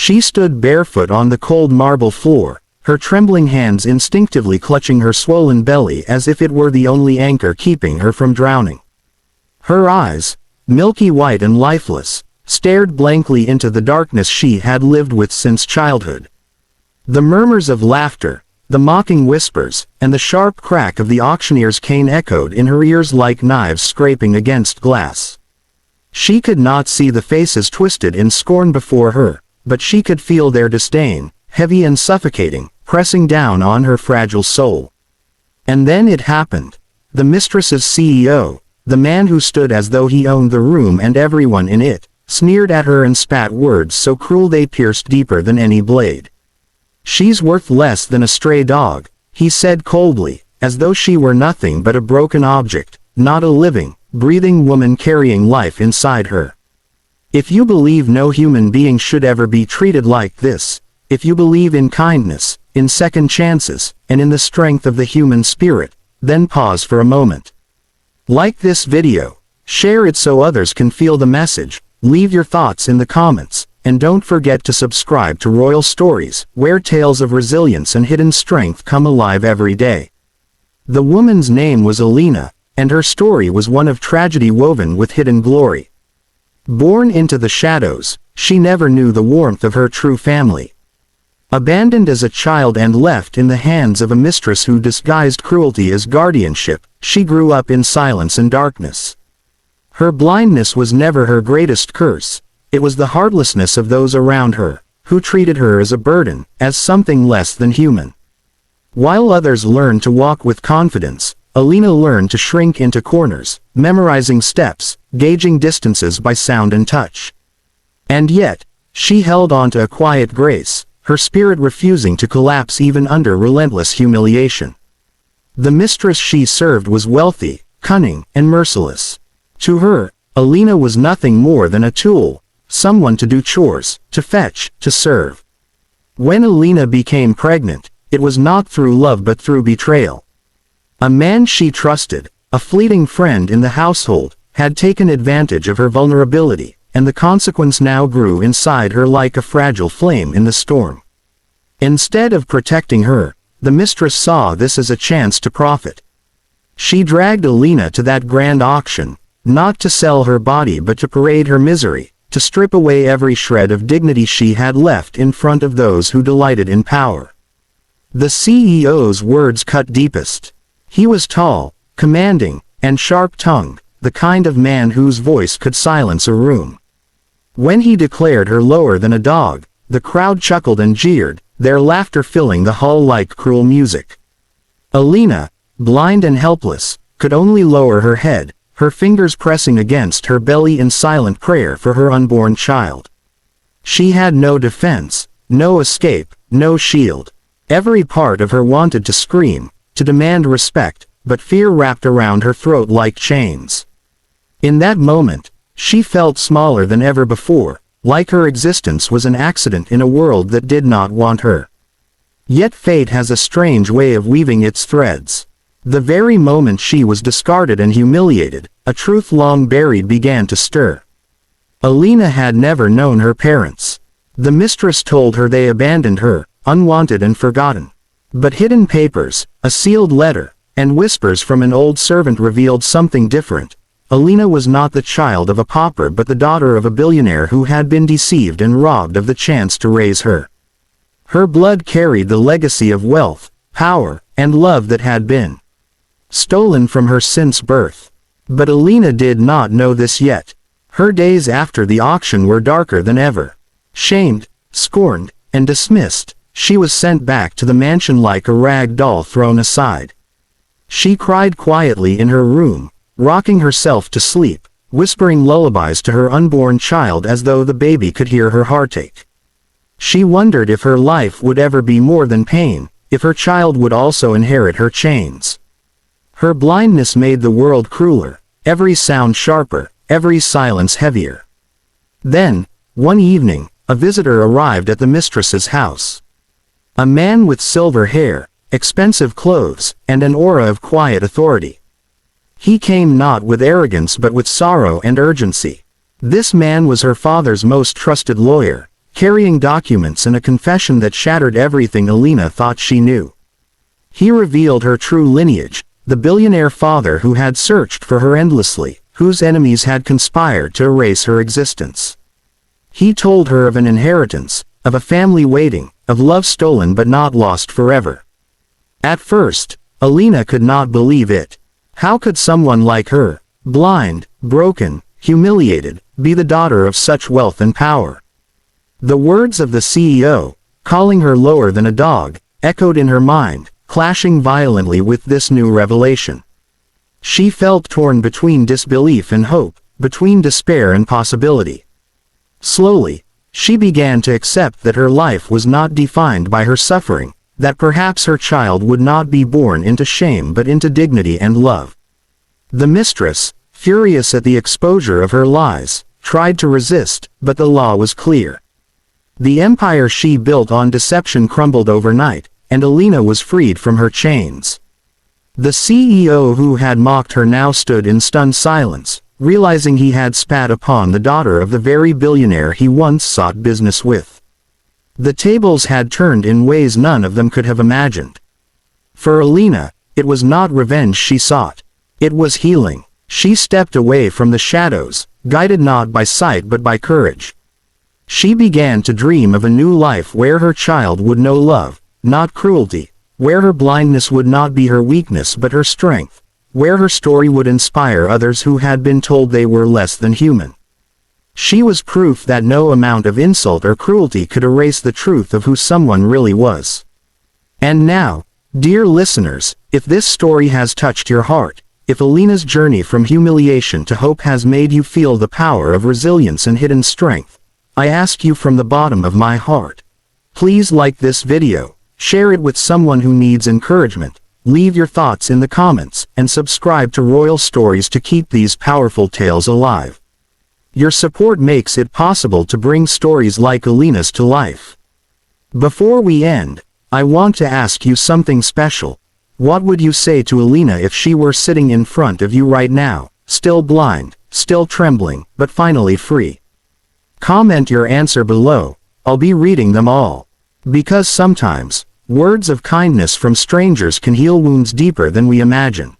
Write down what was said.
She stood barefoot on the cold marble floor, her trembling hands instinctively clutching her swollen belly as if it were the only anchor keeping her from drowning. Her eyes, milky white and lifeless, stared blankly into the darkness she had lived with since childhood. The murmurs of laughter, the mocking whispers, and the sharp crack of the auctioneer's cane echoed in her ears like knives scraping against glass. She could not see the faces twisted in scorn before her, but she could feel their disdain, heavy and suffocating, pressing down on her fragile soul. And then it happened. The mistress's CEO, the man who stood as though he owned the room and everyone in it, sneered at her and spat words so cruel they pierced deeper than any blade. "She's worth less than a stray dog," he said coldly, as though she were nothing but a broken object, not a living, breathing woman carrying life inside her. "If you believe no human being should ever be treated like this, if you believe in kindness, in second chances, and in the strength of the human spirit, then pause for a moment. Like this video, share it so others can feel the message, leave your thoughts in the comments, and don't forget to subscribe to Royal Stories, where tales of resilience and hidden strength come alive every day." The woman's name was Alina, and her story was one of tragedy woven with hidden glory. Born into the shadows, she never knew the warmth of her true family. Abandoned as a child and left in the hands of a mistress who disguised cruelty as guardianship, she grew up in silence and darkness. Her blindness was never her greatest curse, it was the heartlessness of those around her, who treated her as a burden, as something less than human. While others learned to walk with confidence, Alina learned to shrink into corners, memorizing steps, gauging distances by sound and touch. And yet, she held on to a quiet grace, her spirit refusing to collapse even under relentless humiliation. The mistress she served was wealthy, cunning, and merciless. To her, Alina was nothing more than a tool, someone to do chores, to fetch, to serve. When Alina became pregnant, it was not through love but through betrayal. A man she trusted, a fleeting friend in the household, had taken advantage of her vulnerability, and the consequence now grew inside her like a fragile flame in the storm. Instead of protecting her, the mistress saw this as a chance to profit. She dragged Alina to that grand auction, not to sell her body but to parade her misery, to strip away every shred of dignity she had left in front of those who delighted in power. The CEO's words cut deepest. He was tall, commanding, and sharp-tongued, the kind of man whose voice could silence a room. When he declared her lower than a dog, the crowd chuckled and jeered, their laughter filling the hall like cruel music. Alina, blind and helpless, could only lower her head, her fingers pressing against her belly in silent prayer for her unborn child. She had no defense, no escape, no shield. Every part of her wanted to scream, to demand respect, but fear wrapped around her throat like chains. In that moment, she felt smaller than ever before, like her existence was an accident in a world that did not want her. Yet fate has a strange way of weaving its threads. The very moment she was discarded and humiliated, a truth long buried began to stir. Alina had never known her parents. The mistress told her they abandoned her, unwanted and forgotten. But hidden papers, a sealed letter, and whispers from an old servant revealed something different. Alina was not the child of a pauper but the daughter of a billionaire who had been deceived and robbed of the chance to raise her. Her blood carried the legacy of wealth, power, and love that had been stolen from her since birth. But Alina did not know this yet. Her days after the auction were darker than ever. Shamed, scorned, and dismissed, she was sent back to the mansion like a rag doll thrown aside. She cried quietly in her room, rocking herself to sleep, whispering lullabies to her unborn child as though the baby could hear her heartache. She wondered if her life would ever be more than pain, if her child would also inherit her chains. Her blindness made the world crueler, every sound sharper, every silence heavier. Then, one evening, a visitor arrived at the mistress's house. A man with silver hair, expensive clothes, and an aura of quiet authority. He came not with arrogance but with sorrow and urgency. This man was her father's most trusted lawyer, carrying documents and a confession that shattered everything Alina thought she knew. He revealed her true lineage, the billionaire father who had searched for her endlessly, whose enemies had conspired to erase her existence. He told her of an inheritance, of a family waiting, of love stolen but not lost forever. At first, Alina could not believe it. How could someone like her, blind, broken, humiliated, be the daughter of such wealth and power? The words of the CEO, calling her lower than a dog, echoed in her mind, clashing violently with this new revelation. She felt torn between disbelief and hope, between despair and possibility. Slowly, she began to accept that her life was not defined by her suffering, that perhaps her child would not be born into shame but into dignity and love. The mistress, furious at the exposure of her lies, tried to resist, but the law was clear. The empire she built on deception crumbled overnight, and Alina was freed from her chains. The CEO who had mocked her now stood in stunned silence, realizing he had spat upon the daughter of the very billionaire he once sought business with. The tables had turned in ways none of them could have imagined. For Alina, it was not revenge she sought. It was healing. She stepped away from the shadows, guided not by sight but by courage. She began to dream of a new life where her child would know love, not cruelty, where her blindness would not be her weakness but her strength, where her story would inspire others who had been told they were less than human. She was proof that no amount of insult or cruelty could erase the truth of who someone really was. And now, dear listeners, if this story has touched your heart, if Alina's journey from humiliation to hope has made you feel the power of resilience and hidden strength, I ask you from the bottom of my heart, please like this video, share it with someone who needs encouragement, leave your thoughts in the comments, and subscribe to Royal Stories to keep these powerful tales alive. Your support makes it possible to bring stories like Alina's to life. Before we end, I want to ask you something special. What would you say to Alina if she were sitting in front of you right now, still blind, still trembling, but finally free? Comment your answer below. I'll be reading them all. Because sometimes, words of kindness from strangers can heal wounds deeper than we imagine.